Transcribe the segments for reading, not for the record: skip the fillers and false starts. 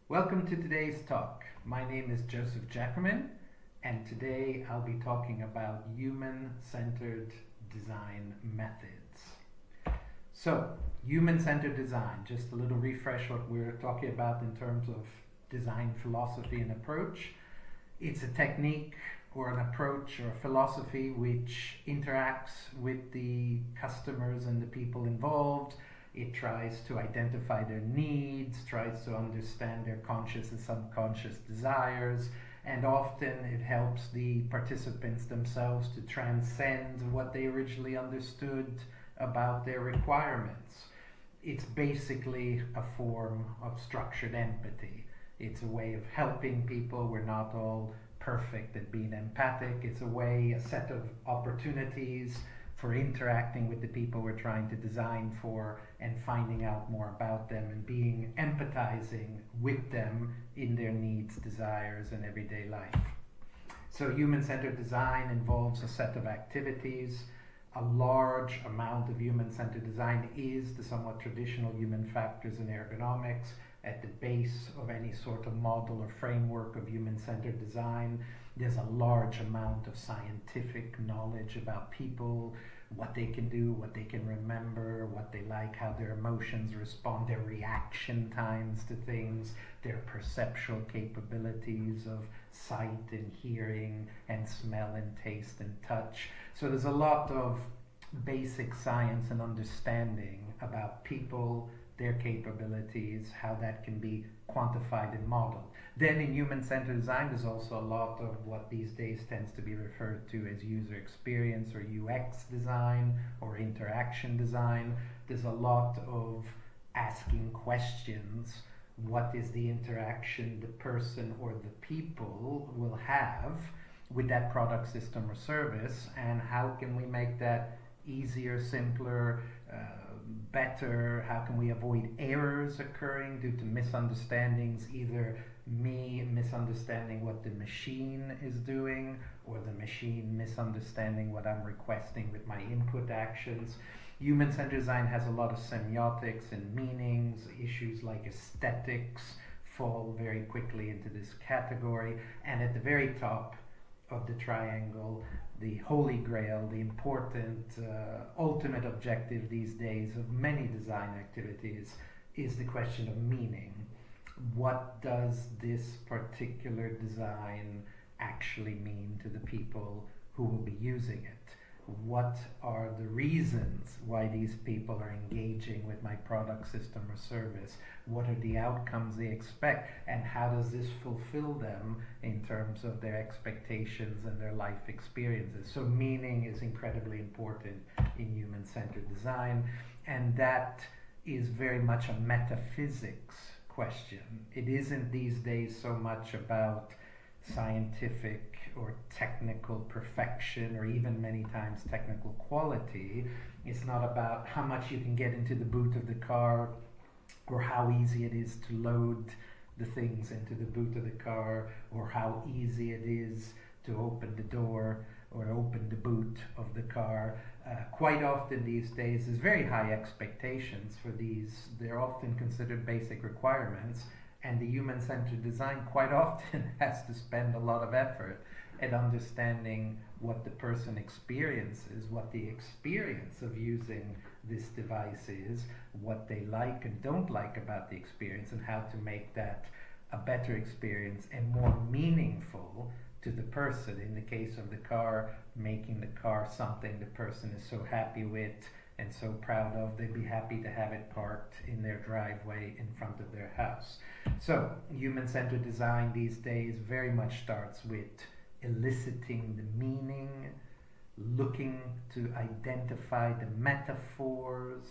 Welcome to today's talk. My name is Joseph Giacomin, and today I'll be talking about human-centered design methods. So, human-centered design, just a little refresh what we're talking about in terms of design philosophy and approach. It's a technique or an approach or a philosophy which interacts with the customers and the people involved. It tries to identify their needs, tries to understand their conscious and subconscious desires, and often it helps the participants themselves to transcend what they originally understood about their requirements. It's basically a form of structured empathy. It's a way of helping people. We're not all perfect at being empathic. It's a set of opportunities for interacting with the people we're trying to design for and finding out more about them and empathizing with them in their needs, desires, and everyday life. So human-centered design involves a set of activities. A large amount of human-centered design is the somewhat traditional human factors in ergonomics. At the base of any sort of model or framework of human-centered design, there's a large amount of scientific knowledge about people, what they can do, what they can remember, what they like, how their emotions respond, their reaction times to things, their perceptual capabilities of sight and hearing and smell and taste and touch. So there's a lot of basic science and understanding about people, their capabilities, how that can be quantified and modeled. Then in human-centered design, there's also a lot of what these days tends to be referred to as user experience or UX design or interaction design. There's a lot of asking questions. What is the interaction the person or the people will have with that product, system, or service, and how can we make that easier, simpler, better? How can we avoid errors occurring due to misunderstandings, either me misunderstanding what the machine is doing or the machine misunderstanding what I'm requesting with my input actions. Human-centered design has a lot of semiotics and meanings. Issues like aesthetics fall very quickly into this category. And at the very top of the triangle, the holy grail, the important ultimate objective these days of many design activities is the question of meaning. What does this particular design actually mean to the people who will be using it? What are the reasons why these people are engaging with my product, system, or service? What are the outcomes they expect? And how does this fulfill them in terms of their expectations and their life experiences? So meaning is incredibly important in human-centered design, and that is very much a metaphysics question. It isn't these days so much about scientific or technical perfection or even many times technical quality. It's not about how much you can get into the boot of the car or how easy it is to load the things into the boot of the car or how easy it is to open the door or open the boot of the car. Quite often these days there's very high expectations for these. They're often considered basic requirements, and the human-centered design quite often has to spend a lot of effort at understanding what the person experiences, what the experience of using this device is, what they like and don't like about the experience, and how to make that a better experience and more meaningful to the person. In the case of the car, making the car something the person is so happy with and so proud of, they'd be happy to have it parked in their driveway in front of their house. So human-centered design these days very much starts with eliciting the meaning, looking to identify the metaphors,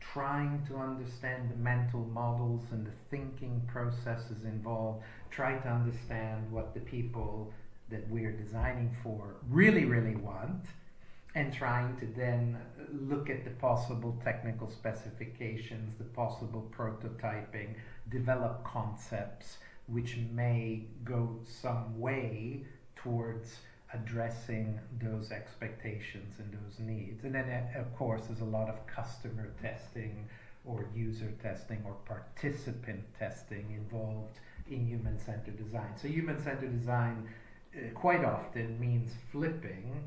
trying to understand the mental models and the thinking processes involved, try to understand what the people that we're designing for really, really want, and trying to then look at the possible technical specifications, the possible prototyping, develop concepts which may go some way towards addressing those expectations and those needs. And then, of course, there's a lot of customer testing, or user testing or participant testing involved in human-centered design. So human-centered design quite often means flipping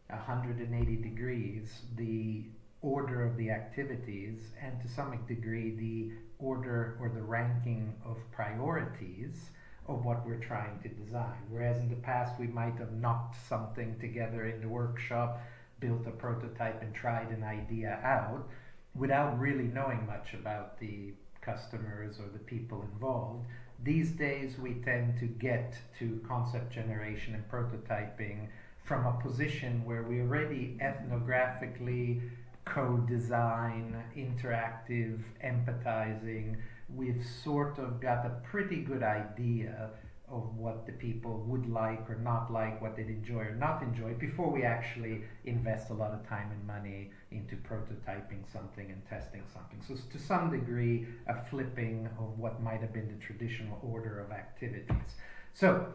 180 degrees the order of the activities, and to some degree the order or the ranking of priorities of what we're trying to design. Whereas in the past we might have knocked something together in the workshop, built a prototype and tried an idea out without really knowing much about the customers or the people involved. These days we tend to get to concept generation and prototyping from a position where we already ethnographically co-design, interactive, empathizing. We've sort of got a pretty good idea of what the people would like or not like, what they'd enjoy or not enjoy, before we actually invest a lot of time and money into prototyping something and testing something. So to some degree, a flipping of what might have been the traditional order of activities. So,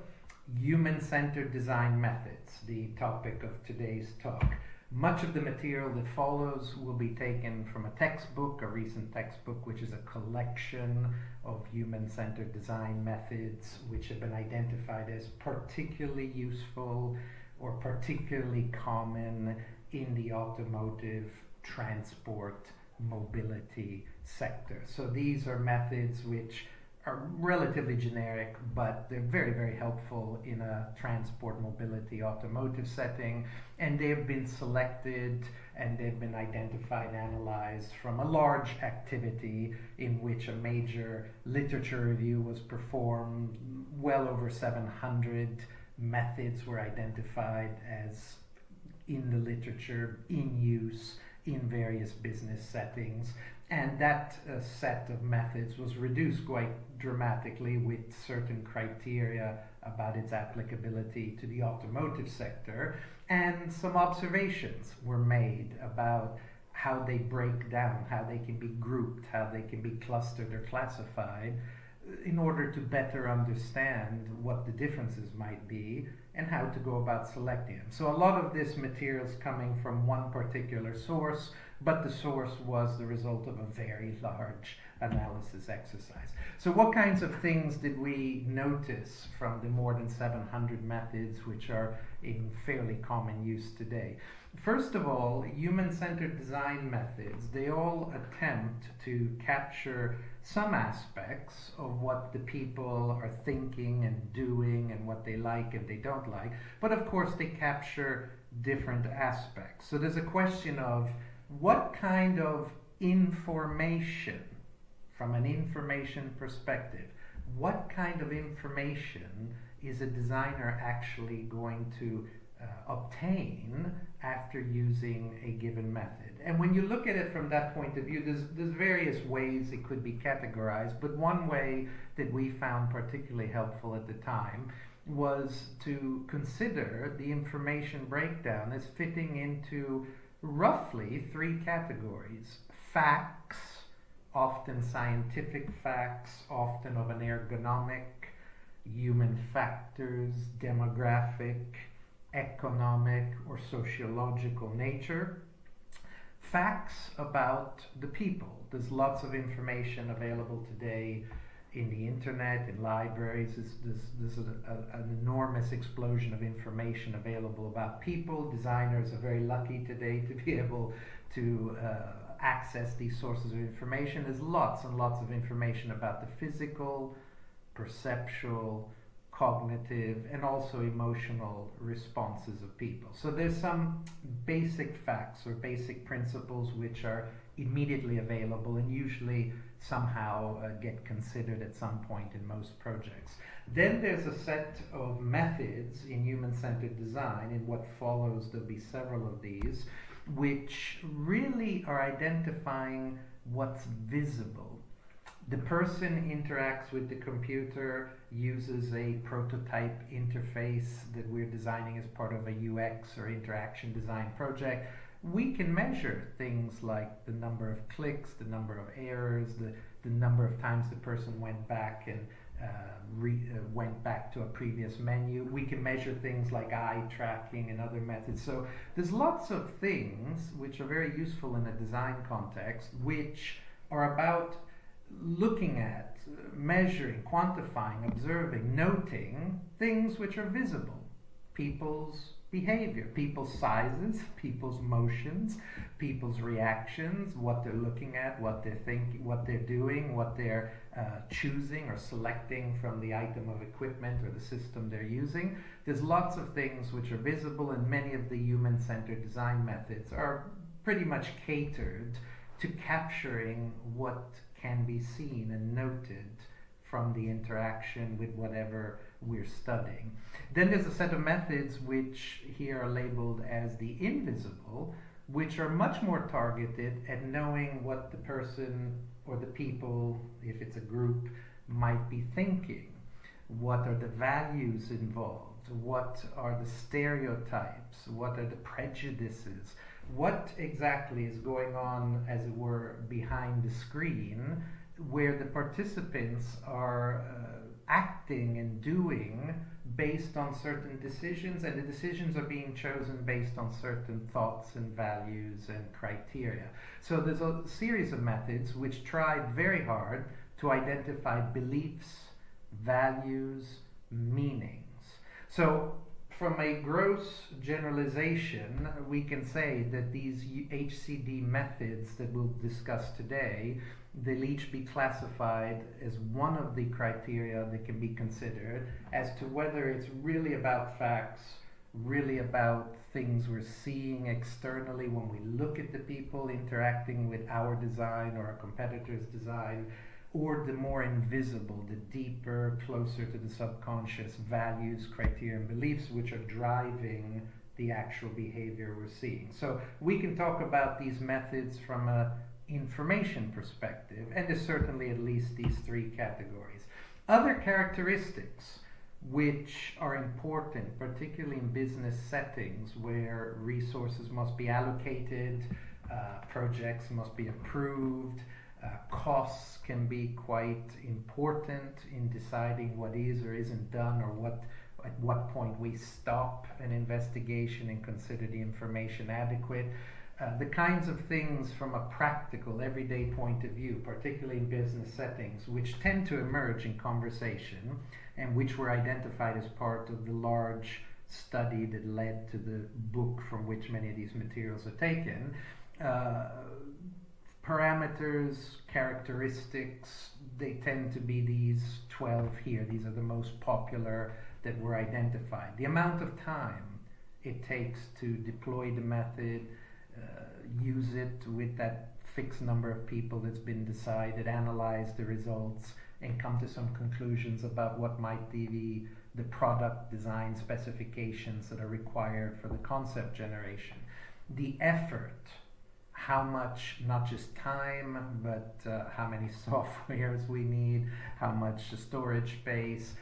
human-centered design methods, the topic of today's talk. Much of the material that follows will be taken from a textbook, a recent textbook, which is a collection of human-centered design methods which have been identified as particularly useful or particularly common in the automotive, transport, mobility sector. So these are methods which are relatively generic, but they're very, very helpful in a transport, mobility, automotive setting, and they've been selected and they've been identified and analyzed from a large activity in which a major literature review was performed. Well over 700 methods were identified as in the literature, in use, in various business settings. And that set of methods was reduced quite dramatically with certain criteria about its applicability to the automotive sector, and some observations were made about how they break down, how they can be grouped, how they can be clustered or classified, in order to better understand what the differences might be and how to go about selecting them. So a lot of this material is coming from one particular source, but the source was the result of a very large analysis exercise. So what kinds of things did we notice from the more than 700 methods which are in fairly common use today? First of all, human-centered design methods, they all attempt to capture some aspects of what the people are thinking and doing and what they like and they don't like, but of course they capture different aspects. So there's a question of what kind of information, from an information perspective, what kind of information is a designer actually going to obtain after using a given method? And when you look at it from that point of view, there's various ways it could be categorized, but one way that we found particularly helpful at the time was to consider the information breakdown as fitting into roughly 3 categories. Facts, often scientific facts, often of an ergonomic, human factors, demographic, economic, or sociological nature. Facts about the people. There's lots of information available today in the internet, in libraries. There's an enormous explosion of information available about people. Designers are very lucky today to be able to access these sources of information. There's lots and lots of information about the physical, perceptual, cognitive, and also emotional responses of people. So there's some basic facts or basic principles which are immediately available and usually somehow get considered at some point in most projects. Then there's a set of methods in human-centered design. In what follows, there'll be several of these, which really are identifying what's visible. The person interacts with the computer, uses a prototype interface that we're designing as part of a UX or interaction design project. We can measure things like the number of clicks, the number of errors, the number of times the person went back and went back to a previous menu. We can measure things like eye tracking and other methods. So there's lots of things which are very useful in a design context, which are about looking at, measuring, quantifying, observing, noting things which are visible. People's behavior, people's sizes, people's motions, people's reactions, what they're looking at, what they're thinking, what they're doing, what they're choosing or selecting from the item of equipment or the system they're using. There's lots of things which are visible, and many of the human-centered design methods are pretty much catered to capturing what can be seen and noted from the interaction with whatever we're studying. Then there's a set of methods which here are labeled as the invisible, which are much more targeted at knowing what the person or the people, if it's a group, might be thinking. What are the values involved? What are the stereotypes? What are the prejudices? What exactly is going on, as it were, behind the screen, where the participants are acting and doing based on certain decisions, and the decisions are being chosen based on certain thoughts and values and criteria. So there's a series of methods which try very hard to identify beliefs, values, meanings. So from a gross generalization, we can say that these HCD methods that we'll discuss today, they'll each be classified as one of the criteria that can be considered as to whether it's really about facts, really about things we're seeing externally when we look at the people interacting with our design or a competitor's design, or the more invisible, the deeper, closer to the subconscious values, criteria, and beliefs which are driving the actual behavior we're seeing. So we can talk about these methods from an information perspective, and there's certainly at least these three categories. Other characteristics which are important, particularly in business settings where resources must be allocated, projects must be approved, costs can be quite important in deciding what is or isn't done, or at what point we stop an investigation and consider the information adequate. The kinds of things from a practical, everyday point of view, particularly in business settings, which tend to emerge in conversation and which were identified as part of the large study that led to the book from which many of these materials are taken. Parameters, characteristics, they tend to be these 12 here. These are the most popular that were identified. The amount of time it takes to deploy the method, use it with that fixed number of people that's been decided, analyze the results, and come to some conclusions about what might be the product design specifications that are required for the concept generation. The effort, how much, not just time, but how many softwares we need, how much storage space,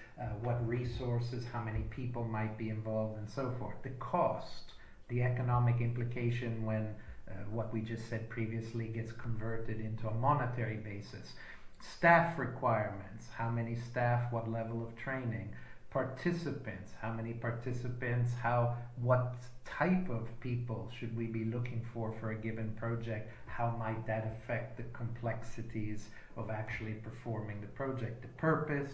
what resources, how many people might be involved, and so forth. The cost, the economic implication when what we just said previously gets converted into a monetary basis. Staff requirements, how many staff, what level of training. Participants, how many participants, what type of people should we be looking for a given project, how might that affect the complexities of actually performing the project. The purpose,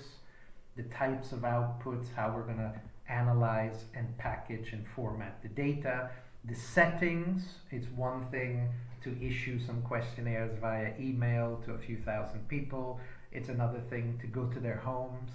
the types of outputs, how we're going to analyze and package and format the data. The settings, it's one thing to issue some questionnaires via email to a few thousand people. It's another thing to go to their homes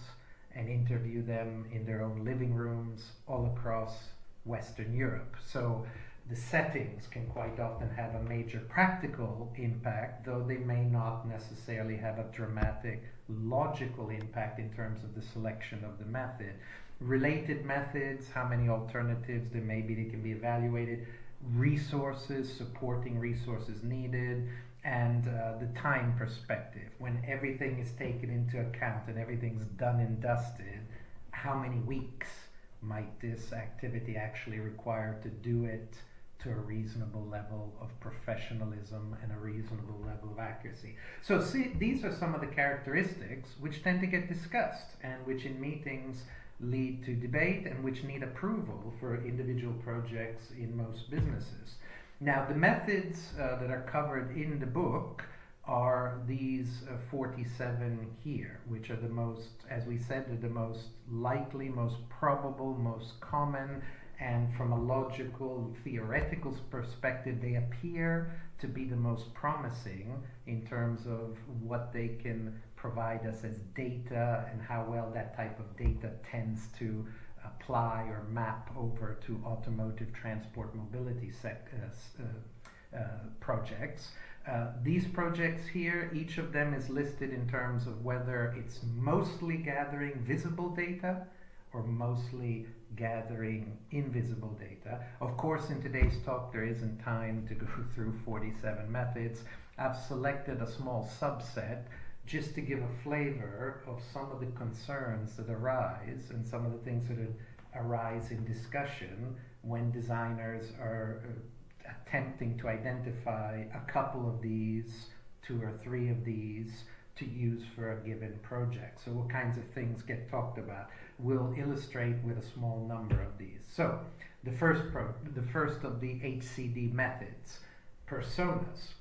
and interview them in their own living rooms all across Western Europe. So the settings can quite often have a major practical impact, though they may not necessarily have a dramatic logical impact in terms of the selection of the method. Related methods, how many alternatives there may be that can be evaluated. Resources, supporting resources needed, and the time perspective. When everything is taken into account and everything's done and dusted, how many weeks might this activity actually require to do it to a reasonable level of professionalism and a reasonable level of accuracy. So see, these are some of the characteristics which tend to get discussed and which in meetings lead to debate and which need approval for individual projects in most businesses. Now, the methods that are covered in the book are these 47 here, which are the most, as we said, are the most likely, most probable, most common, and from a logical, theoretical perspective, they appear to be the most promising in terms of what they can provide us as data and how well that type of data tends to apply or map over to automotive transport mobility projects. These projects here, each of them is listed in terms of whether it's mostly gathering visible data or mostly gathering invisible data. Of course, in today's talk, there isn't time to go through 47 methods. I've selected a small subset just to give a flavor of some of the concerns that arise and some of the things that arise in discussion when designers are attempting to identify a couple of these, 2 or 3 of these, to use for a given project. So what kinds of things get talked about? We'll illustrate with a small number of these. So the first of the HCD methods, personas.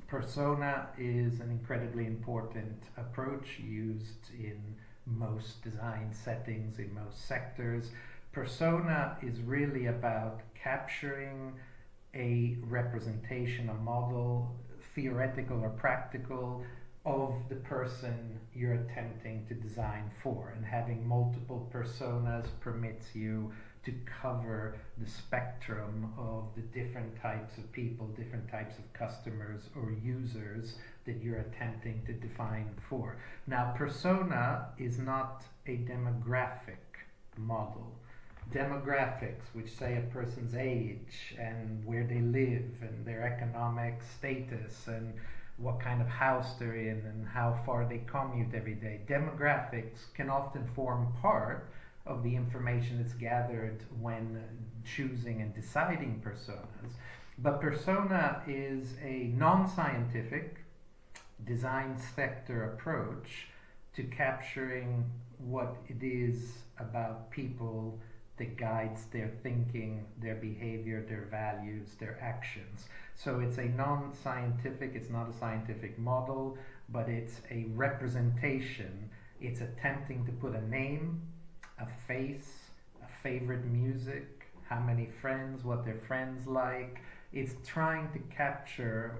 Persona is an incredibly important approach used in most design settings, in most sectors. Persona is really about capturing a representation, a model, theoretical or practical, of the person you're attempting to design for. And having multiple personas permits you to cover the spectrum of the different types of people, different types of customers or users that you're attempting to define for. Now, persona is not a demographic model. Demographics, which say a person's age and where they live and their economic status and what kind of house they're in and how far they commute every day. Demographics can often form part of the information that's gathered when choosing and deciding personas. But persona is a non-scientific design sector approach to capturing what it is about people that guides their thinking, their behavior, their values, their actions. So it's a non-scientific, it's not a scientific model, but it's a representation. It's attempting to put a name, a face, a favorite music, how many friends, what their friends like. It's trying to capture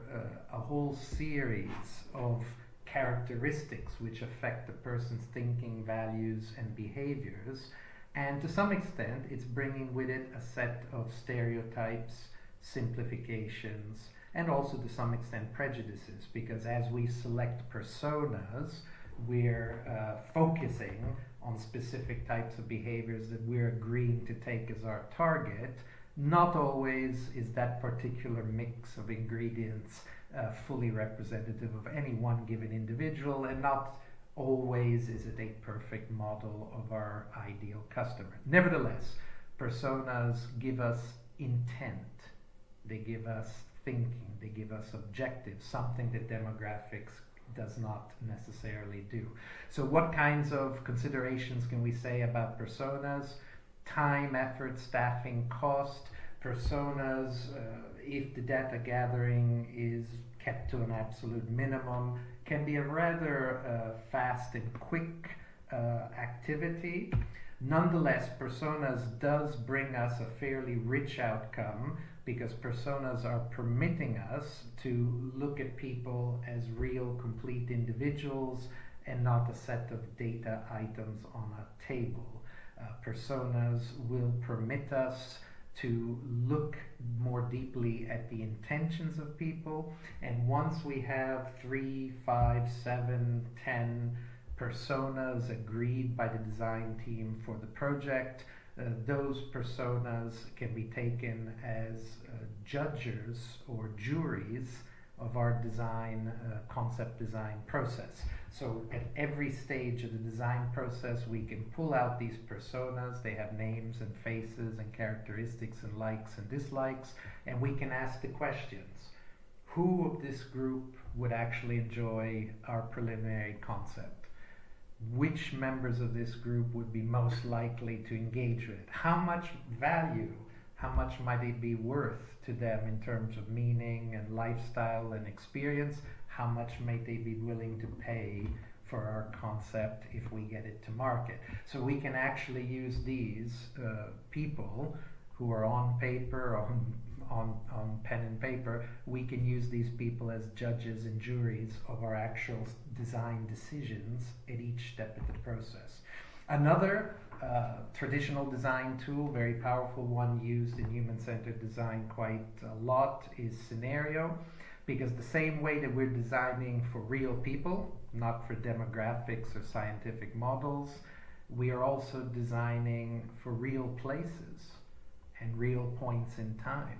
a whole series of characteristics which affect the person's thinking, values, and behaviors. And to some extent, it's bringing with it a set of stereotypes, simplifications, and also to some extent prejudices, because as we select personas, we're focusing on specific types of behaviors that we're agreeing to take as our target. Not always is that particular mix of ingredients fully representative of any one given individual, and not always is it a perfect model of our ideal customer. Nevertheless, personas give us intent, they give us thinking, they give us objectives, something that demographics does not necessarily do. So what kinds of considerations can we say about personas? Time, effort, staffing, cost. Personas, if the data gathering is kept to an absolute minimum, can be a rather fast and quick activity. Nonetheless, personas does bring us a fairly rich outcome, because personas are permitting us to look at people as real, complete individuals and not a set of data items on a table. Personas will permit us to look more deeply at the intentions of people, and once we have 3, 5, 7, 10 personas agreed by the design team for the project, those personas can be taken as judges or juries of our design, concept design process. So at every stage of the design process, we can pull out these personas. They have names and faces and characteristics and likes and dislikes, and we can ask the questions. Who of this group would actually enjoy our preliminary concept? Which members of this group would be most likely to engage with it? How much value, how much might it be worth to them in terms of meaning and lifestyle and experience? how much may they be willing to pay for our concept if we get it to market. So we can actually use these people who are on paper, on pen and paper. We can use these people as judges and juries of our actual design decisions at each step of the process. Another traditional design tool, very powerful one used in human-centered design quite a lot, is scenario. Because the same way that we're designing for real people, not for demographics or scientific models, we are also designing for real places and real points in time.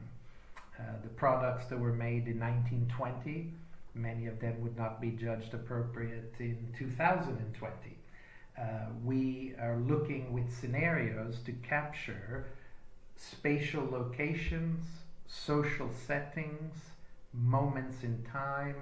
The products that were made in 1920, many of them would not be judged appropriate in 2020. We are looking with scenarios to capture spatial locations, social settings, moments in time,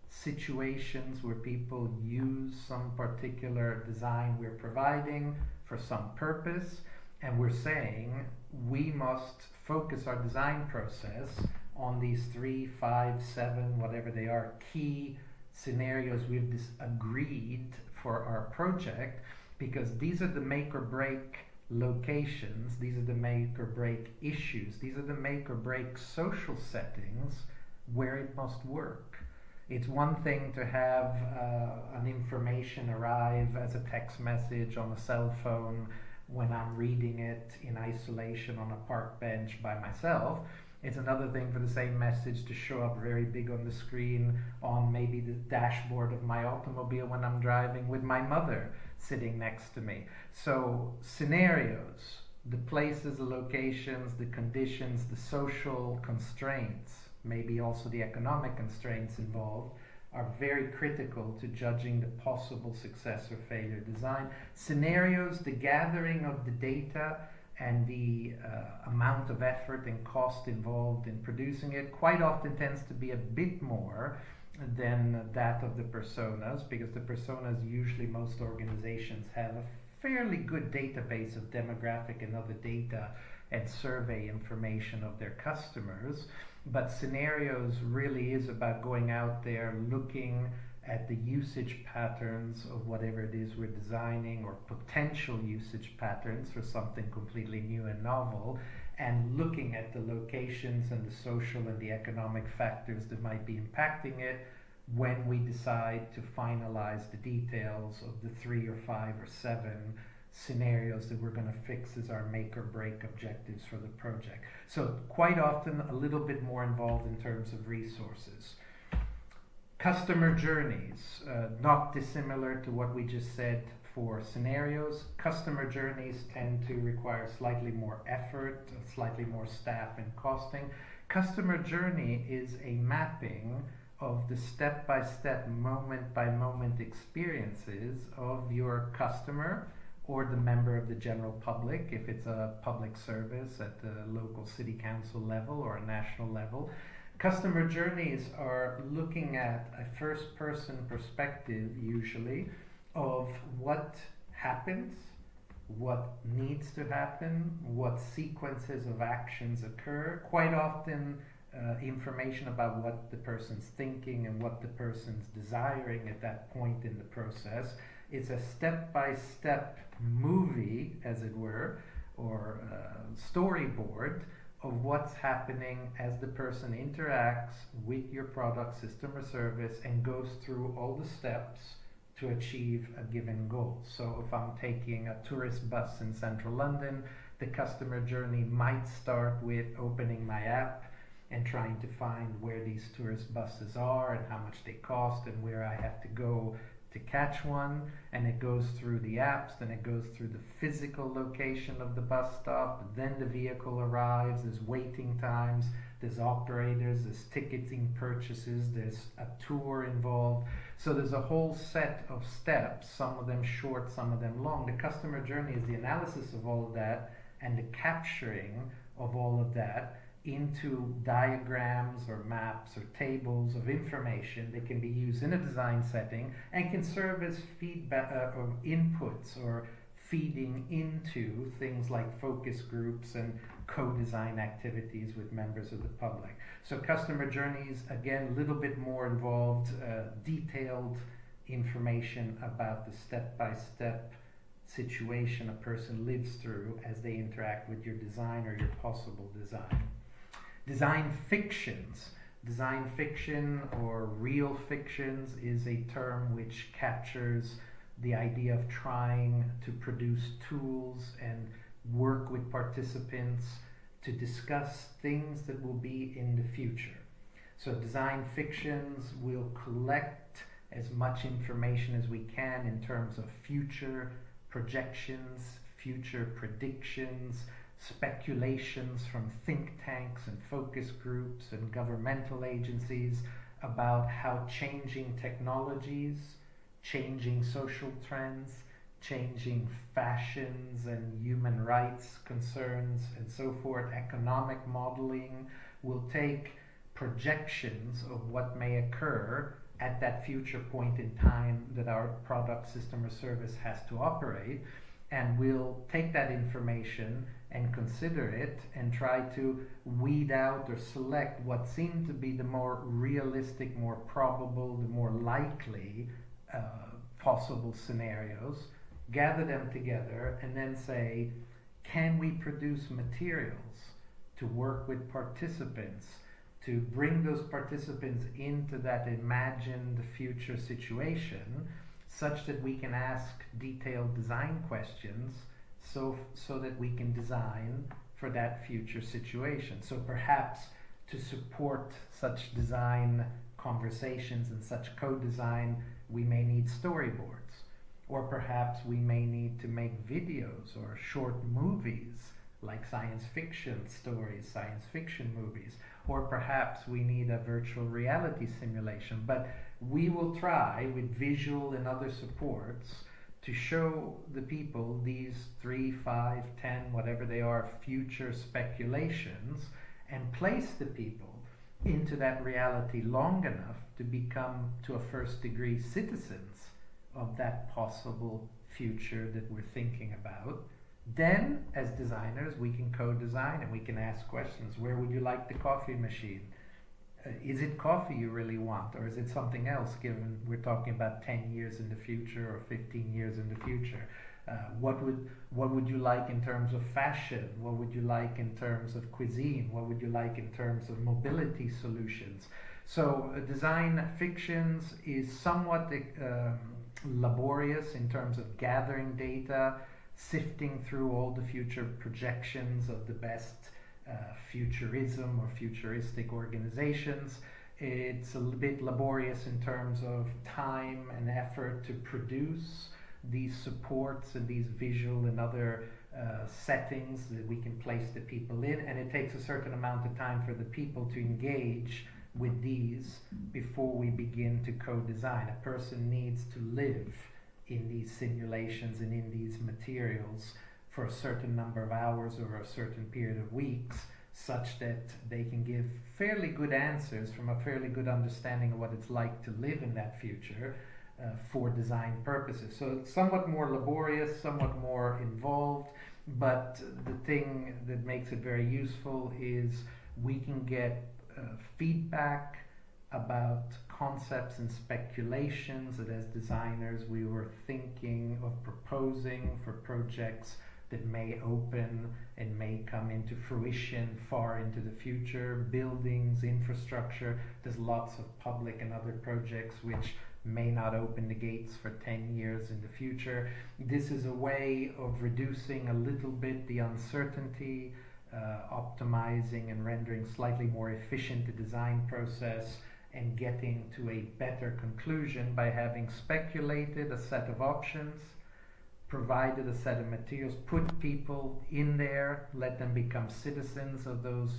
situations where people use some particular design we're providing for some purpose, and we're saying we must focus our design process on these 3, 5, 7, whatever they are, key scenarios we've agreed for our project, because these are the make or break locations, these are the make or break issues, these are the make or break social settings where it must work. It's one thing to have an information arrive as a text message on a cell phone when I'm reading it in isolation on a park bench by myself. It's another thing for the same message to show up very big on the screen on maybe the dashboard of my automobile when I'm driving with my mother sitting next to me. So scenarios, the places, the locations, the conditions, the social constraints, maybe also the economic constraints involved, are very critical to judging the possible success or failure design. Scenarios, the gathering of the data and the amount of effort and cost involved in producing it quite often tends to be a bit more than that of the personas, because the personas, usually most organizations have a fairly good database of demographic and other data and survey information of their customers. But scenarios really is about going out there, looking at the usage patterns of whatever it is we're designing, or potential usage patterns for something completely new and novel, and looking at the locations and the social and the economic factors that might be impacting it when we decide to finalize the details of the 3 or 5 or 7 scenarios that we're going to fix as our make or break objectives for the project. So quite often a little bit more involved in terms of resources. Customer journeys, not dissimilar to what we just said for scenarios. Customer journeys tend to require slightly more effort, slightly more staff and costing. Customer journey is a mapping of the step-by-step, moment-by-moment experiences of your customer or the member of the general public, if it's a public service at the local city council level or a national level. Customer journeys are looking at a first-person perspective, usually, of what happens, what needs to happen, what sequences of actions occur. Quite often, information about what the person's thinking and what the person's desiring at that point in the process. It's a step-by-step movie, as it were, or storyboard of what's happening as the person interacts with your product, system, or service, and goes through all the steps to achieve a given goal. So if I'm taking a tourist bus in central London, the customer journey might start with opening my app and trying to find where these tourist buses are and how much they cost and where I have to go to catch one, and it goes through the apps, then it goes through the physical location of the bus stop, then the vehicle arrives, there's waiting times, there's operators, there's ticketing purchases, there's a tour involved. So there's a whole set of steps, some of them short, some of them long. The customer journey is the analysis of all of that and the capturing of all of that into diagrams or maps or tables of information that can be used in a design setting and can serve as feedback or inputs or feeding into things like focus groups and co-design activities with members of the public. So customer journeys, again, a little bit more involved, detailed information about the step-by-step situation a person lives through as they interact with your design or your possible design. Design fictions. Design fiction or real fictions is a term which captures the idea of trying to produce tools and work with participants to discuss things that will be in the future. So design fictions will collect as much information as we can in terms of future projections, future predictions, speculations from think tanks and focus groups and governmental agencies about how changing technologies, changing social trends, changing fashions and human rights concerns and so forth, economic modeling will take projections of what may occur at that future point in time that our product, system, or service has to operate, and we'll take that information and consider it and try to weed out or select what seem to be the more realistic, more probable, the more likely possible scenarios, gather them together, and then say, can we produce materials to work with participants to bring those participants into that imagined future situation such that we can ask detailed design questions so that we can design for that future situation. So perhaps to support such design conversations and such co-design, we may need storyboards, or perhaps we may need to make videos or short movies like science fiction stories, science fiction movies, or perhaps we need a virtual reality simulation. But we will try with visual and other supports to show the people these 3, 5, 10, whatever they are, future speculations, and place the people into that reality long enough to become, to a first degree, citizens of that possible future that we're thinking about. Then, as designers, we can co-design and we can ask questions. Where would you like the coffee machine? Is it coffee you really want, or is it something else, given we're talking about 10 years in the future or 15 years in the future? What would you like in terms of fashion? What would you like in terms of cuisine? What would you like in terms of mobility solutions? So design fictions is somewhat laborious in terms of gathering data, sifting through all the future projections of the best futurism or futuristic organizations. It's a little bit laborious in terms of time and effort to produce these supports and these visual and other settings that we can place the people in, and it takes a certain amount of time for the people to engage with these before we begin to co-design. A person needs to live in these simulations and in these materials for a certain number of hours or a certain period of weeks, such that they can give fairly good answers from a fairly good understanding of what it's like to live in that future for design purposes. So it's somewhat more laborious, somewhat more involved, but the thing that makes it very useful is we can get feedback about concepts and speculations that as designers we were thinking of proposing for projects that may open and may come into fruition far into the future. Buildings, infrastructure, there's lots of public and other projects which may not open the gates for 10 years in the future. This is a way of reducing a little bit the uncertainty, optimizing and rendering slightly more efficient the design process, and getting to a better conclusion by having speculated a set of options, provided a set of materials, put people in there, let them become citizens of those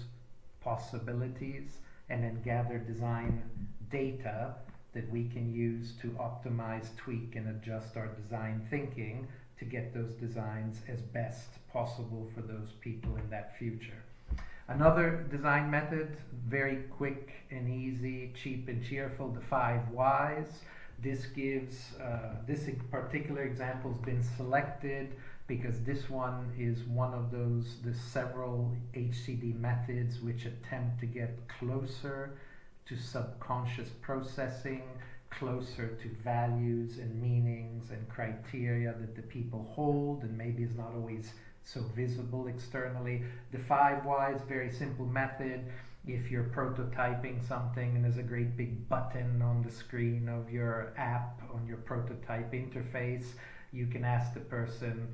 possibilities, and then gather design data that we can use to optimize, tweak, and adjust our design thinking to get those designs as best possible for those people in that future. Another design method, very quick and easy, cheap and cheerful, the 5 whys. This this particular example has been selected because this one is one of the several HCD methods which attempt to get closer to subconscious processing, closer to values and meanings and criteria that the people hold, and maybe is not always so visible externally. The 5 Whys, very simple method. If you're prototyping something and there's a great big button on the screen of your app, on your prototype interface, you can ask the person,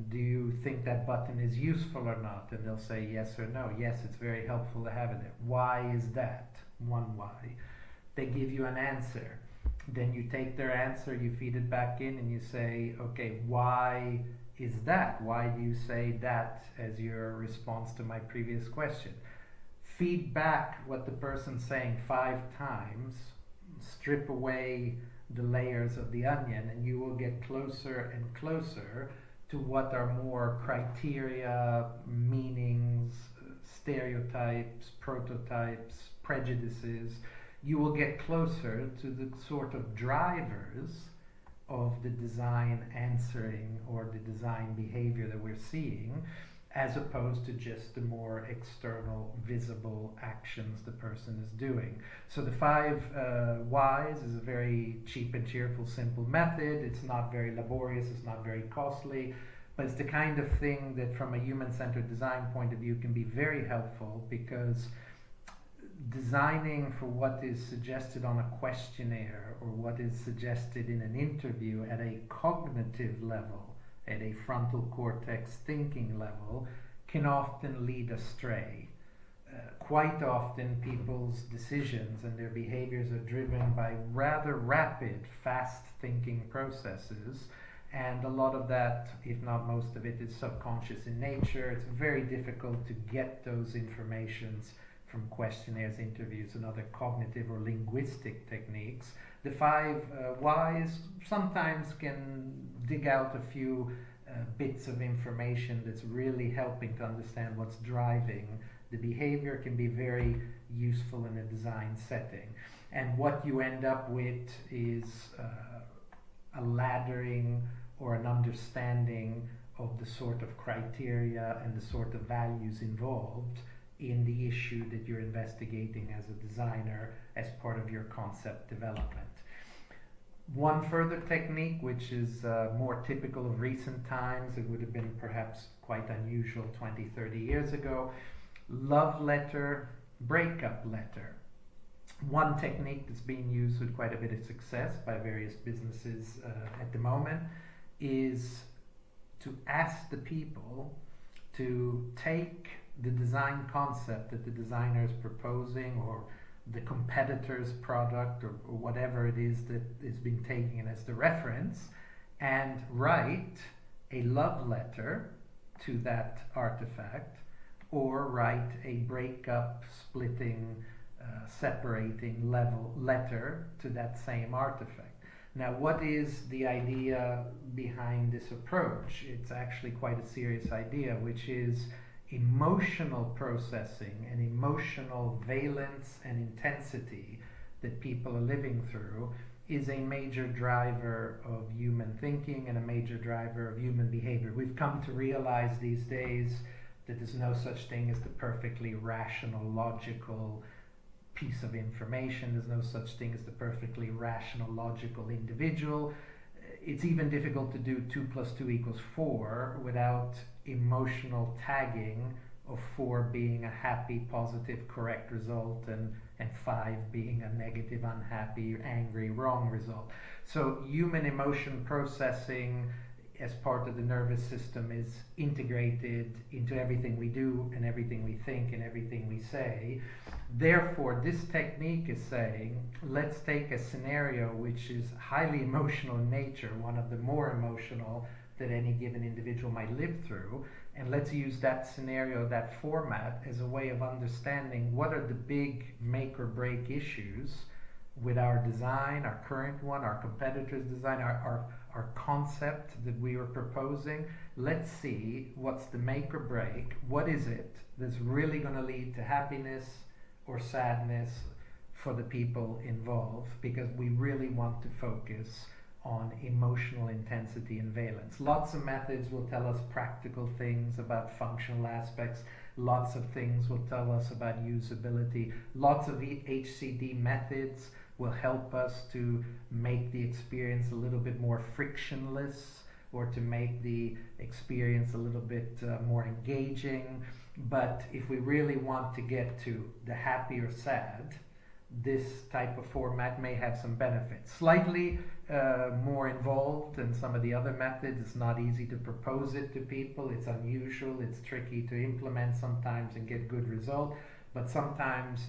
do you think that button is useful or not? And they'll say yes or no. Yes, it's very helpful to have it there. Why is that? 1 why. They give you an answer. Then you take their answer, you feed it back in, and you say, okay, why is that? Why do you say that as your response to my previous question? Feed back what the person's saying 5 times, strip away the layers of the onion, and you will get closer and closer to what are more criteria, meanings, stereotypes, prototypes, prejudices. You will get closer to the sort of drivers of the design answering or the design behavior that we're seeing, as opposed to just the more external, visible actions the person is doing. So the 5 Whys is a very cheap and cheerful, simple method. It's not very laborious, it's not very costly, but it's the kind of thing that from a human-centered design point of view can be very helpful, because designing for what is suggested on a questionnaire or what is suggested in an interview at a cognitive level, at a frontal cortex thinking level, can often lead astray. Quite often people's decisions and their behaviors are driven by rather rapid, fast thinking processes, and a lot of that, if not most of it, is subconscious in nature. It's very difficult to get those informations from questionnaires, interviews, and other cognitive or linguistic techniques. The 5 Whys sometimes can dig out a few bits of information that's really helping to understand what's driving the behavior, can be very useful in a design setting. And what you end up with is a laddering or an understanding of the sort of criteria and the sort of values involved in the issue that you're investigating as a designer as part of your concept development. One further technique, which is more typical of recent times, it would have been perhaps quite unusual 20, 30 years ago, love letter, breakup letter. One technique that's being used with quite a bit of success by various businesses at the moment is to ask the people to take the design concept that the designer is proposing, or the competitor's product, or whatever it is that is being taken as the reference, and write a love letter to that artifact, or write a breakup, splitting, separating letter to that same artifact. Now, what is the idea behind this approach? It's actually quite a serious idea, which is emotional processing and emotional valence and intensity that people are living through is a major driver of human thinking and a major driver of human behavior. We've come to realize these days that there's no such thing as the perfectly rational, logical piece of information. There's no such thing as the perfectly rational, logical individual. It's even difficult to do 2 + 2 = 4 without emotional tagging of 4 being a happy, positive, correct result, and 5 being a negative, unhappy, angry, wrong result. So human emotion processing as part of the nervous system is integrated into everything we do and everything we think and everything we say. Therefore, this technique is saying, let's take a scenario which is highly emotional in nature, one of the more emotional that any given individual might live through, and let's use that scenario, that format, as a way of understanding what are the big make or break issues with our design, our current one, our competitor's design, our concept that we are proposing. Let's see what's the make or break. What is it that's really going to lead to happiness or sadness, for the people involved, because we really want to focus on emotional intensity and valence. Lots of methods will tell us practical things about functional aspects. Lots of things will tell us about usability. Lots of HCD methods will help us to make the experience a little bit more frictionless, or to make the experience a little bit more engaging. But if we really want to get to the happy or sad, this type of format may have some benefits. Slightly more involved than some of the other methods. It's not easy to propose it to people. It's unusual. It's tricky to implement sometimes and get good result. But sometimes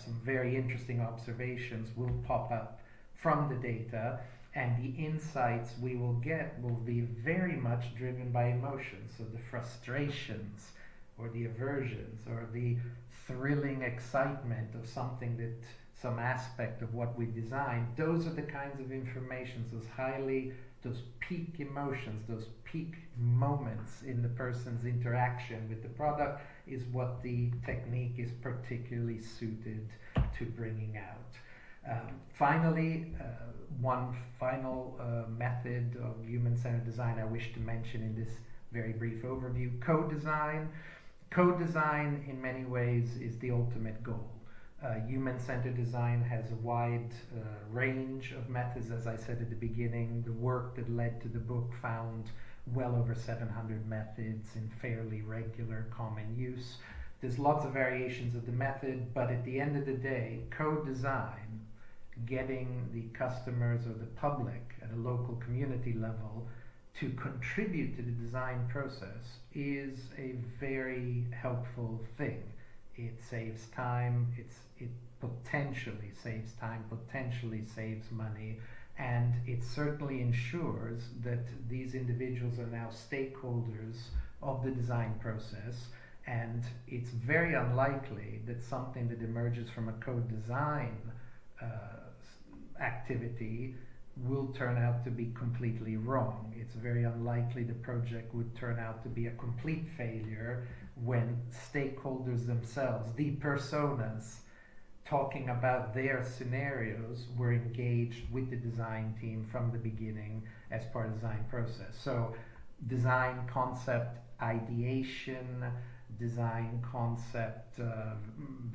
some very interesting observations will pop up from the data, and the insights we will get will be very much driven by emotions. So the frustrations or the aversions or the thrilling excitement of something that some aspect of what we designed, those are the kinds of informations, those peak emotions, those peak moments in the person's interaction with the product is what the technique is particularly suited to bringing out. Finally, one final method of human-centered design I wish to mention in this very brief overview: Codesign. Codesign in many ways is the ultimate goal. Human-centered design has a wide range of methods. As I said at the beginning, the work that led to the book found well over 700 methods in fairly regular common use. There's lots of variations of the method, but at the end of the day, co-design, getting the customers or the public at a local community level to contribute to the design process, is a very helpful thing. It saves time, it potentially saves time, potentially saves money, and it certainly ensures that these individuals are now stakeholders of the design process. And it's very unlikely that something that emerges from a co-design activity will turn out to be completely wrong. It's very unlikely the project would turn out to be a complete failure when stakeholders themselves, the personas talking about their scenarios, were engaged with the design team from the beginning as part of the design process. So design concept ideation, design concept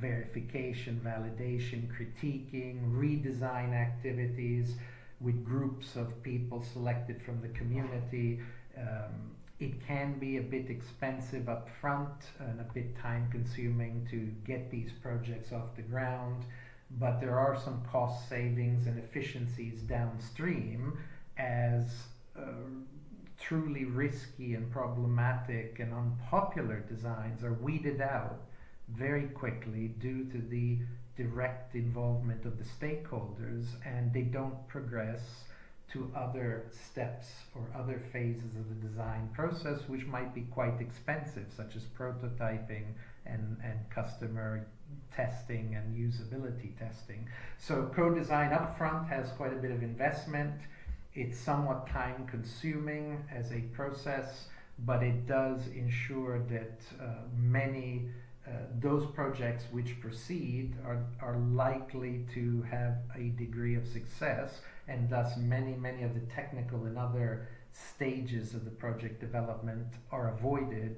verification, validation, critiquing, redesign activities with groups of people selected from the community. It can be a bit expensive up front and a bit time consuming to get these projects off the ground, but there are some cost savings and efficiencies downstream as truly risky and problematic and unpopular designs are weeded out very quickly due to the direct involvement of the stakeholders, and they don't progress to other steps or other phases of the design process, which might be quite expensive, such as prototyping and customer testing and usability testing. So co-design upfront has quite a bit of investment. It's somewhat time consuming as a process, but it does ensure that those projects which proceed are likely to have a degree of success, and thus many of the technical and other stages of the project development are avoided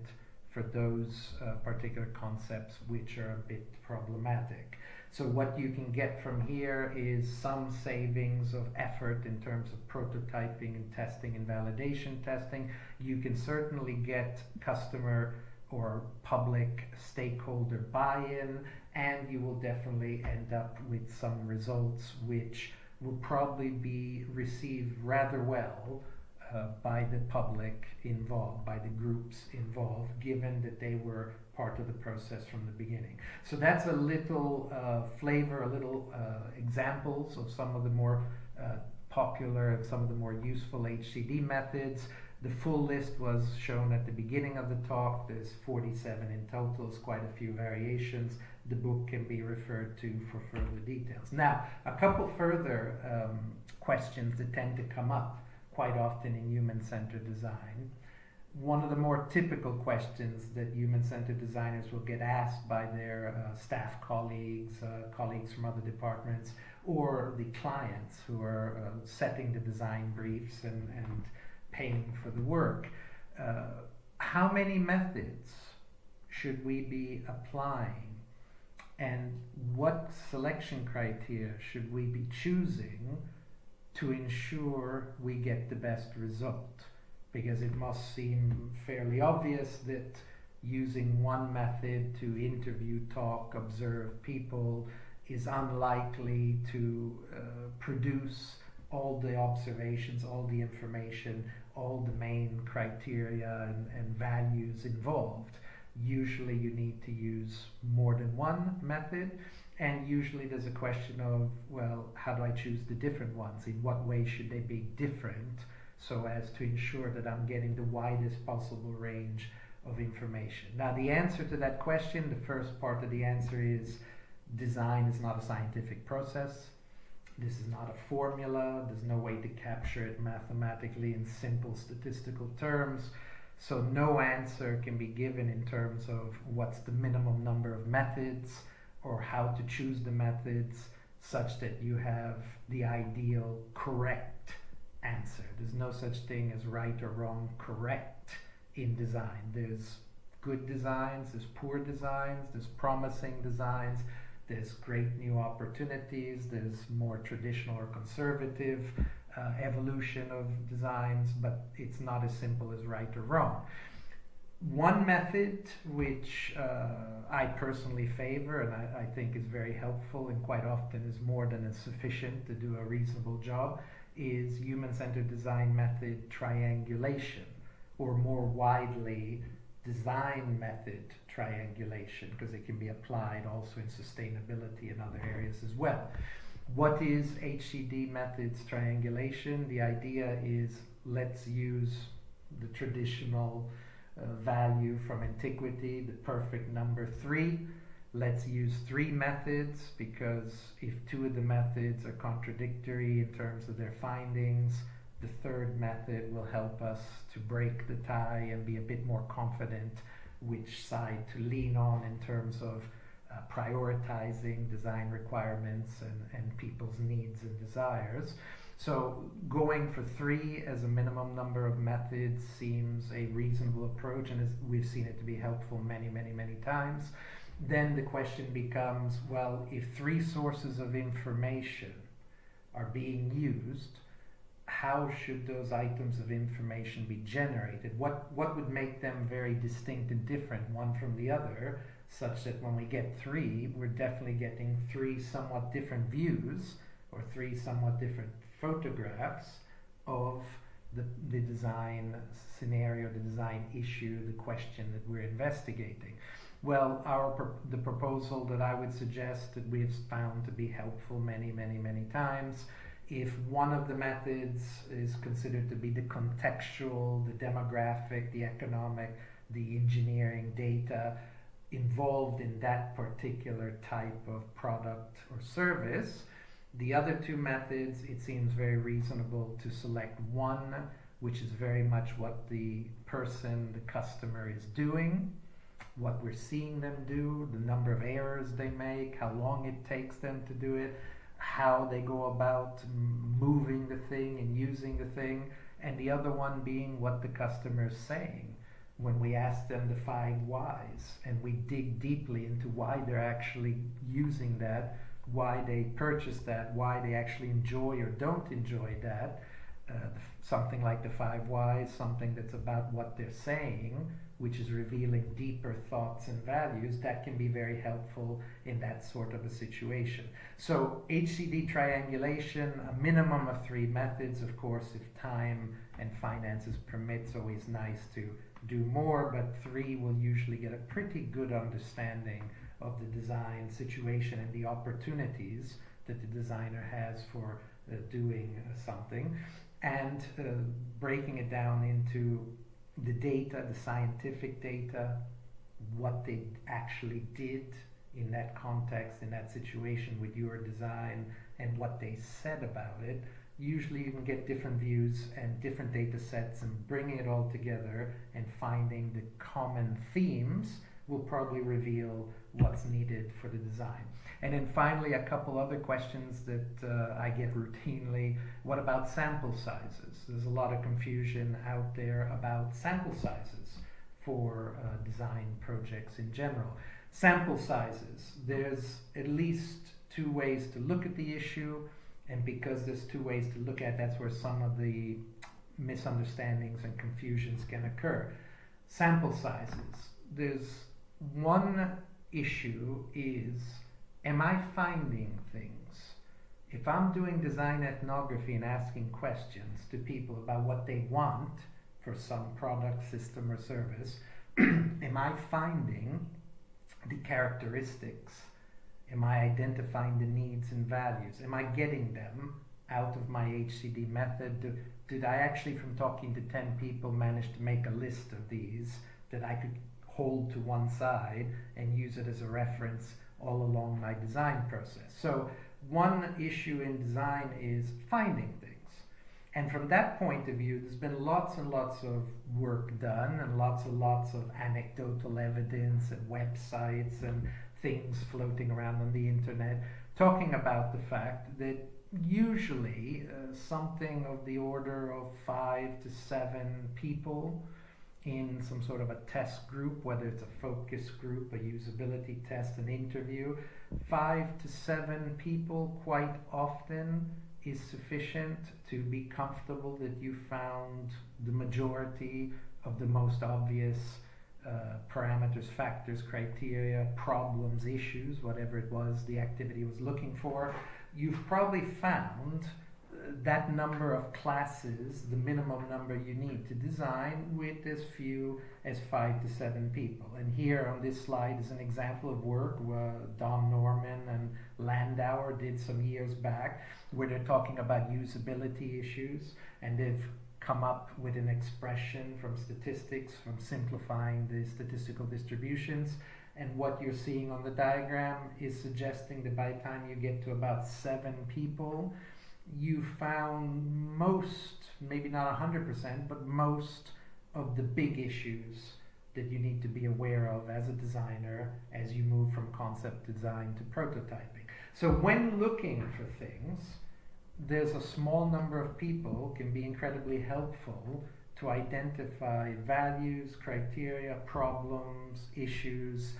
for those particular concepts which are a bit problematic. So what you can get from here is some savings of effort in terms of prototyping and testing and validation testing. You can certainly get customer or public stakeholder buy-in, and you will definitely end up with some results which will probably be received rather well by the public involved, by the groups involved, given that they were part of the process from the beginning. So that's a little flavor, a little examples of some of the more popular and some of the more useful HCD methods. The full list was shown at the beginning of the talk. There's 47 in total. It's quite a few variations. The book can be referred to for further details. Now, a couple further questions that tend to come up quite often in human-centered design. one of the more typical questions that human-centered designers will get asked by their staff colleagues, colleagues from other departments, or the clients who are setting the design briefs and paying for the work. How many methods should we be applying? And what selection criteria should we be choosing to ensure we get the best result? Because it must seem fairly obvious that using one method to interview, talk, observe people is unlikely to produce all the observations, all the information, all the main criteria and values involved. Usually you need to use more than one method, and usually there's a question of, well, how do I choose the different ones? In what way should they be different so as to ensure that I'm getting the widest possible range of information? Now, the answer to that question, the first part of the answer is design is not a scientific process. This is not a formula. There's no way to capture it mathematically in simple statistical terms. So no answer can be given in terms of what's the minimum number of methods or how to choose the methods such that you have the ideal correct answer. There's no such thing as right or wrong correct in design. There's good designs, there's poor designs, there's promising designs, there's great new opportunities, there's more traditional or conservative evolution of designs, but it's not as simple as right or wrong. One method which I personally favor and I think is very helpful and quite often is more than sufficient to do a reasonable job is human-centered design method triangulation, or more widely design method triangulation, because it can be applied also in sustainability and other areas as well. What is HCD methods triangulation? The idea is, let's use the traditional value from antiquity, the perfect number 3. Let's use 3 methods, because if 2 of the methods are contradictory in terms of their findings, the third method will help us to break the tie and be a bit more confident which side to lean on in terms of prioritizing design requirements and people's needs and desires. So going for 3 as a minimum number of methods seems a reasonable approach, and we've seen it to be helpful many times. Then the question becomes, well, if 3 sources of information are being used, how should those items of information be generated? What would make them very distinct and different one from the other, such that when we get 3, we're definitely getting 3 somewhat different views or 3 somewhat different photographs of the design scenario, the design issue, the question that we're investigating? Well, the proposal that I would suggest that we've found to be helpful many times, if one of the methods is considered to be the contextual, the demographic, the economic, the engineering data involved in that particular type of product or service, the other 2 methods, it seems very reasonable to select one which is very much what the person, the customer, is doing, what we're seeing them do, the number of errors they make, how long it takes them to do it, how they go about moving the thing and using the thing, and the other one being what the customer is saying. When we ask them the 5 whys and we dig deeply into why they're actually using that, why they purchase that, why they actually enjoy or don't enjoy that, something like the 5 whys, something that's about what they're saying, which is revealing deeper thoughts and values, that can be very helpful in that sort of a situation. So HCD triangulation, a minimum of 3 methods. Of course, if time and finances permit, it's always nice to do more, but 3 will usually get a pretty good understanding of the design situation and the opportunities that the designer has for doing something, and breaking it down into the data, the scientific data, what they actually did in that context, in that situation with your design, and what they said about it. usually you can get different views and different data sets, and bringing it all together and finding the common themes will probably reveal what's needed for the design. And then finally, a couple other questions that I get routinely. What about sample sizes? There's a lot of confusion out there about sample sizes for design projects in general. Sample sizes, there's at least two ways to look at the issue, and because there's two ways to look at, that's where some of the misunderstandings and confusions can occur. Sample sizes, there's one issue is, am I finding things? If I'm doing design ethnography and asking questions to people about what they want for some product, system, or service, am I finding the characteristics? Am I identifying the needs and values? Am I getting them out of my HCD method? Did I actually, from talking to 10 people, manage to make a list of these that I could hold to one side and use it as a reference all along my design process? So one issue in design is finding things. And from that point of view, there's been lots and lots of work done, and lots of anecdotal evidence and websites and things floating around on the internet talking about the fact that usually something of the order of 5 to 7 people in some sort of a test group, whether it's a focus group, a usability test, an interview, 5 to 7 people quite often is sufficient to be comfortable that you found the majority of the most obvious parameters, factors, criteria, problems, issues, whatever it was the activity was looking for. You've probably found that number of classes, the minimum number you need to design, with as few as 5 to 7 people. And here on this slide is an example of work Don Norman and Landauer did some years back, where they're talking about usability issues, and they've come up with an expression from statistics, from simplifying the statistical distributions. And what you're seeing on the diagram is suggesting that by the time you get to about 7 people, you found most, maybe not 100%, but most of the big issues that you need to be aware of as a designer as you move from concept design to prototyping. So when looking for things, there's a small number of people can be incredibly helpful to identify values, criteria, problems, issues,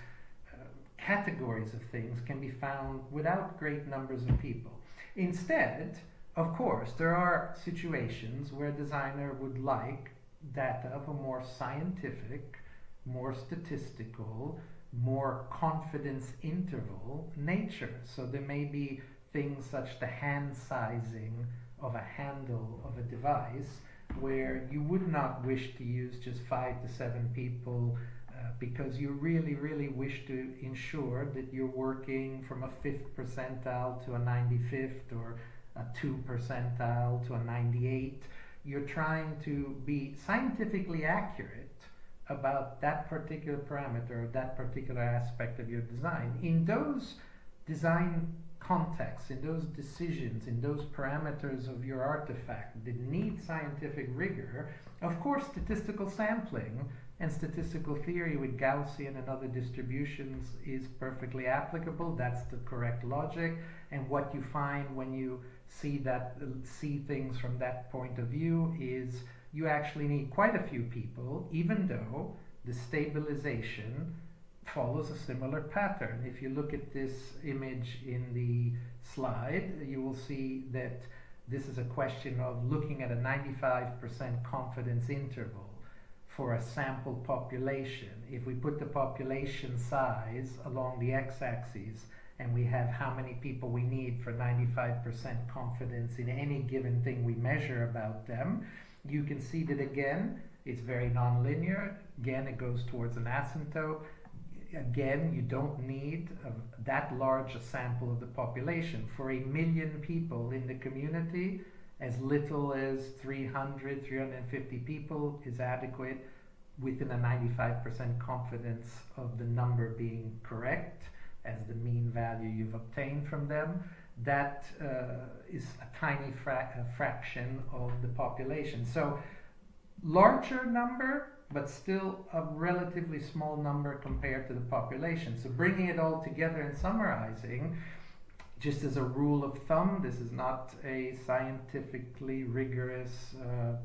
categories of things can be found without great numbers of people. Instead, of course, there are situations where a designer would like data of a more scientific, more statistical, more confidence interval nature. So there may be things such the hand sizing of a handle of a device where you would not wish to use just 5 to 7 people because you really wish to ensure that you're working from a 5th percentile to a 95th, or a 2 percentile to a 98. You're trying to be scientifically accurate about that particular parameter or that particular aspect of your design. In those design contexts, in those decisions, in those parameters of your artifact that need scientific rigor, of course statistical sampling and statistical theory with Gaussian and other distributions is perfectly applicable. That's the correct logic. And what you find when you see things from that point of view is you actually need quite a few people, even though the stabilization follows a similar pattern. If you look at this image in the slide, you will see that this is a question of looking at a 95% confidence interval for a sample population. If we put the population size along the x-axis and we have how many people we need for 95% confidence in any given thing we measure about them, you can see that again, it's very nonlinear. Again, it goes towards an asymptote. Again, you don't need that large a sample of the population. For 1 million people in the community, as little as 300, 350 people is adequate within a 95% confidence of the number being correct as the mean value you've obtained from them. that is a tiny fraction of the population. So larger number, but still a relatively small number compared to the population. So bringing it all together and summarizing, just as a rule of thumb, this is not a scientifically rigorous,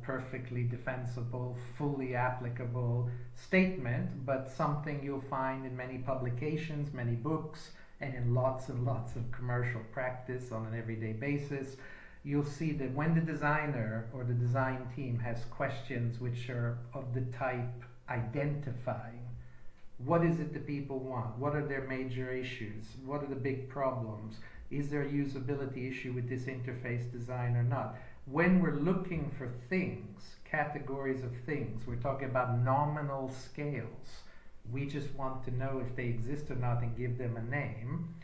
perfectly defensible, fully applicable statement, but something you'll find in many publications, many books, and in lots and lots of commercial practice on an everyday basis. You'll see that when the designer or the design team has questions which are of the type identifying what is it that people want, what are their major issues, what are the big problems, is there a usability issue with this interface design or not? When we're looking for things, categories of things, we're talking about nominal scales. We just want to know if they exist or not and give them a name.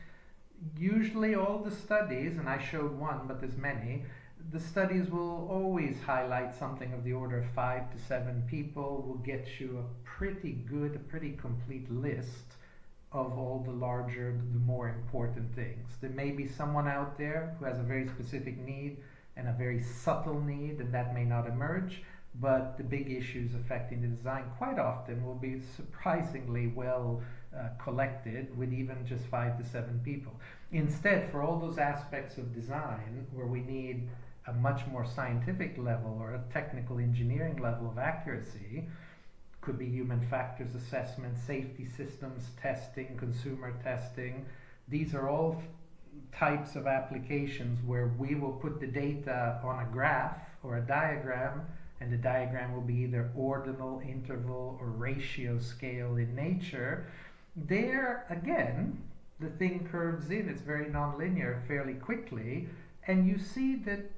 Usually all the studies, and I showed one, but there's many, the studies will always highlight something of the order of 5 to 7 people, will get you a pretty good, a pretty complete list of all the larger, the more important things. There may be someone out there who has a very specific need and a very subtle need, and that may not emerge, but the big issues affecting the design quite often will be surprisingly well collected with even just 5 to 7 people. Instead, for all those aspects of design where we need a much more scientific level or a technical engineering level of accuracy, could be human factors assessment, safety systems testing, consumer testing. These are all types of applications where we will put the data on a graph or a diagram, and the diagram will be either ordinal, interval, or ratio scale in nature. There, again, the thing curves in, it's very nonlinear fairly quickly, and you see that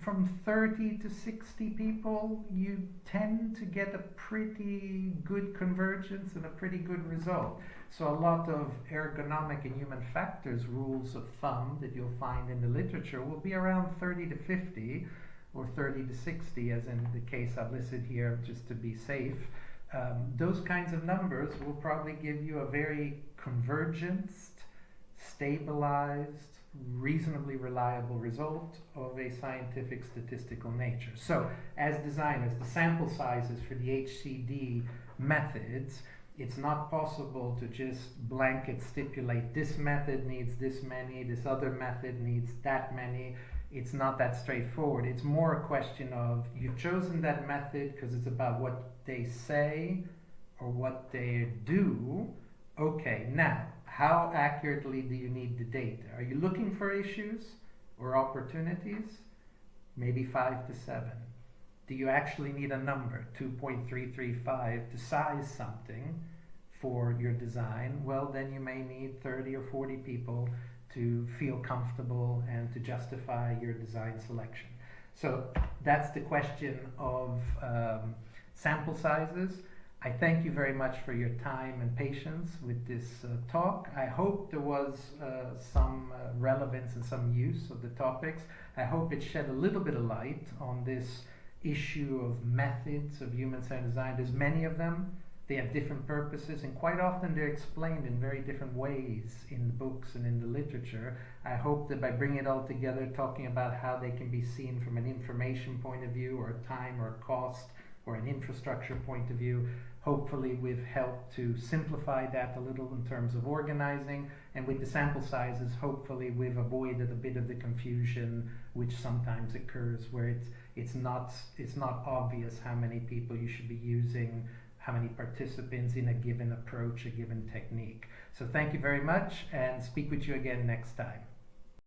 from 30 to 60 people, you tend to get a pretty good convergence and a pretty good result. So a lot of ergonomic and human factors rules of thumb that you'll find in the literature will be around 30 to 50 or 30 to 60, as in the case I've listed here, just to be safe. Those kinds of numbers will probably give you a very convergenced, stabilized, reasonably reliable result of a scientific statistical nature. So as designers, the sample sizes for the HCD methods, it's not possible to just blanket stipulate this method needs this many, this other method needs that many. It's not that straightforward. It's more a question of you've chosen that method because it's about what they say or what they do. Okay, now, how accurately do you need the data? Are you looking for issues or opportunities? Maybe 5 to 7. Do you actually need a number, 2.335, to size something for your design? Well, then you may need 30 or 40 people to feel comfortable and to justify your design selection. So that's the question of sample sizes. I thank you very much for your time and patience with this talk. I hope there was some relevance and some use of the topics. I hope it shed a little bit of light on this issue of methods of human-centered design. There's many of them. They have different purposes, and quite often they're explained in very different ways in the books and in the literature. I hope that by bringing it all together, talking about how they can be seen from an information point of view or time or cost or an infrastructure point of view, hopefully we've helped to simplify that a little in terms of organizing, and with the sample sizes, hopefully we've avoided a bit of the confusion which sometimes occurs where it's not obvious how many people you should be using, how many participants in a given approach, a given technique. So thank you very much, and speak with you again next time.